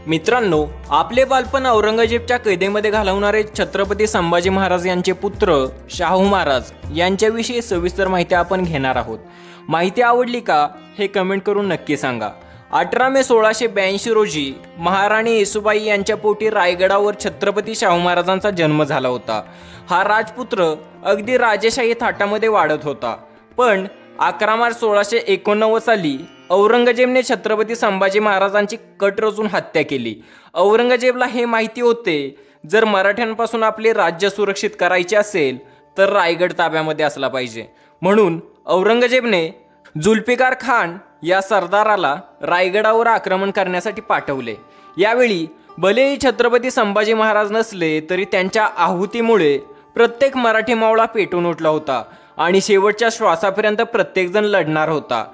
मित्रांनो, आपले बालपण औरंगजेबच्या कैदेमध्ये घालवणारे छत्रपती संभाजी महाराज यांचे पुत्र शाहू महाराज यांच्याविषयी सविस्तर माहिती आपण घेणार आहोत। माहिती आवडली का हे कमेंट करून नक्की सांगा। 18 मे 1682 रोजी महाराणी येसूबाई यांच्या पोटी रायगडावर छत्रपती शाहू महाराजांचा जन्म झाला होता। हा राजपुत्र अगदी राजेशाही थाटामध्ये वाढत होता, पण 11 मार्च 1689 साली औरंगजेबने छत्रपती संभाजी महाराजांची कट रचून हत्या केली। औरंगजेबला हे माहिती होते, जर मराठ्यांपासून आपले राज्य सुरक्षित करायचे असेल तर रायगड ताब्यामध्ये असला पाहिजे। म्हणून औरंगजेबने जुल्फिकार खान या सरदाराला रायगडावर आक्रमण करण्यासाठी पाठवले। यावेळी भलेही छत्रपती संभाजी महाराज नसले तरी त्यांच्या आहुतीमुळे प्रत्येक मराठी मावळा पेटून उठला होता आणि शेवटच्या श्वासापर्यंत प्रत्येकजण लढणार होता।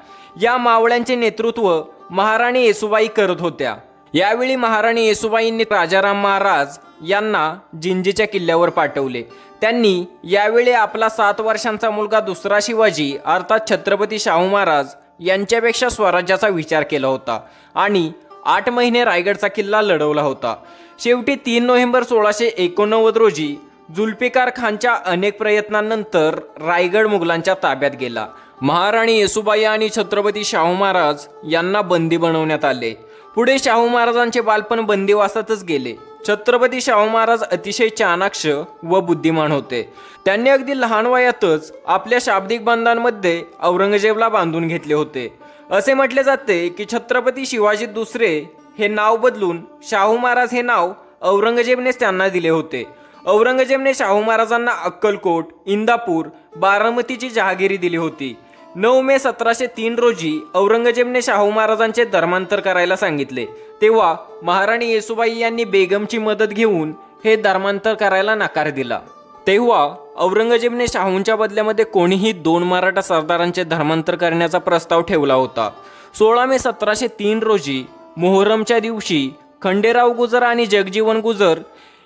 या मावळ्यांचे नेतृत्व महाराणी येसूबाई करत होत्या। यावेळी महाराणी येसूबाईंनी राजाराम महाराज यांना जिंजीच्या किल्ल्यावर पाठवले। त्यांनी यावेळी आपला 7 वर्षांचा मुलगा दुसरा शिवाजी अर्थात छत्रपती शाहू महाराज यांच्यापेक्षा स्वराज्याचा विचार केला होता आणि 8 महिने रायगडचा किल्ला लढवला होता। शेवटी 3 नोव्हेंबर 1689 रोजी जुल्फिकार खानच्या अनेक प्रयत्नांनंतर रायगड मुघलांच्या ताब्यात गेला। महाराणी येसूबाई आणि छत्रपती शाहू महाराज यांना बंदी बनवण्यात आले। पुढे शाहू महाराजांचे बालपण बंदिवासातच गेले। छत्रपती शाहू महाराज अतिशय चाणाक्ष व बुद्धिमान होते। त्यांनी अगदी लहान वयातच आपल्या शाब्दिक बंधांमध्ये औरंगजेबला बांधून घेतले होते। असे म्हटले जाते की छत्रपती शिवाजी दुसरे हे नाव बदलून शाहू महाराज हे नाव औरंगजेबनेच त्यांना दिले होते। औरंगजेबने शाहू महाराजांना अक्कलकोट, इंदापूर, बारामतीची जहागिरी दिली होती। 9 मे 1703 रोजी औरंगजेबने शाहू महाराजांचे धर्मांतर करायला सांगितले। तेव्हा महाराणी येसूबाई यांनी बेगमची मदत घेऊन हे धर्मांतर करायला नकार दिला। तेव्हा औरंगजेबने शाहूंच्या बदल्यामध्ये कोणीही 2 मराठा सरदारांचे धर्मांतर करण्याचा प्रस्ताव ठेवला होता। 16 मे 1703 रोजी मोहरमच्या दिवशी खंडेराव गुजर आणि जगजीवन गुजर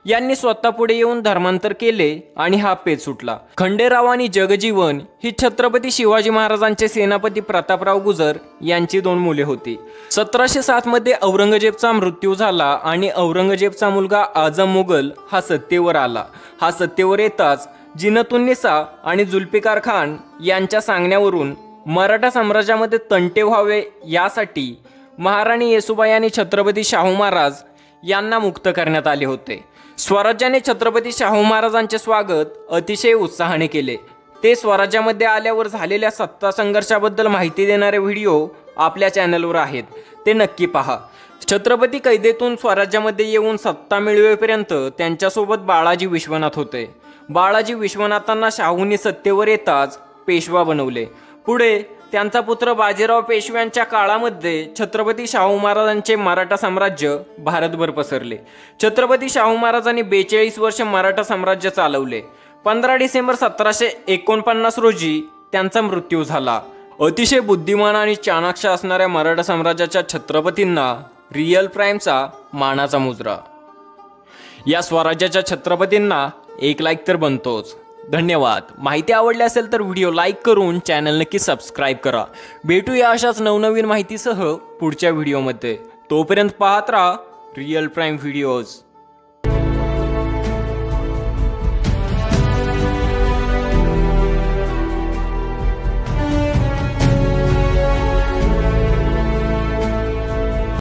यांनी स्वतः पुढे येऊन धर्मांतर केले आणि हा पेच सुटला। खंडेराव आणि जगजीवन ही छत्रपती शिवाजी महाराजांचे सेनापती प्रतापराव गुजर यांची 2 मुले होती। 1707 मध्ये औरंगजेबचा मृत्यू झाला आणि औरंगजेबचा मुलगा आझम मुघल हा सत्तेवर आला। हा सत्तेवर येताच जिनतुन्निसा आणि जुल्फिकार खान यांच्या सांगण्यावरून मराठा साम्राज्यामध्ये तंटे व्हावे यासाठी महाराणी येसूबाई आणि छत्रपती शाहू महाराज यांना मुक्त करण्यात आले होते। स्वराज्याने छत्रपती शाहू महाराजांचे स्वागत अतिशय उत्साहाने केले। ते स्वराज्यामध्ये आल्यावर झालेल्या सत्ता संघर्षाबद्दल माहिती देणारे व्हिडिओ आपल्या चॅनलवर आहेत, ते नक्की पहा। छत्रपती कैदेतून स्वराज्यामध्ये येऊन सत्ता मिळवेपर्यंत त्यांच्यासोबत बाळाजी विश्वनाथ होते। बाळाजी विश्वनाथांना शाहूंनी सत्तेवर येताच पेशवा बनवले। पुढे त्यांचा पुत्र बाजीराव पेशव्यांच्या काळामध्ये छत्रपती शाहू महाराजांचे मराठा साम्राज्य भारतभर पसरले। छत्रपती शाहू महाराजांनी 42 वर्ष मराठा साम्राज्य चालवले। 15 डिसेंबर 1749 रोजी त्यांचा मृत्यू झाला। अतिशय बुद्धिमान आणि चाणाक्ष असणाऱ्या मराठा साम्राज्याच्या छत्रपतींना रिअल प्राईमचा मानाचा मुजरा। या स्वराज्याच्या छत्रपतींना 1 लाईक तर बनतोच। धन्यवाद। माहिती आवडली असेल तर व्हिडिओ लाईक करून चॅनल नक्की सबस्क्राईब करा। भेटूया अशाच नवनवीन माहितीसह पुढच्या व्हिडिओमध्ये। तोपर्यंत पाहत राहा रिअल प्राईम व्हिडिओज।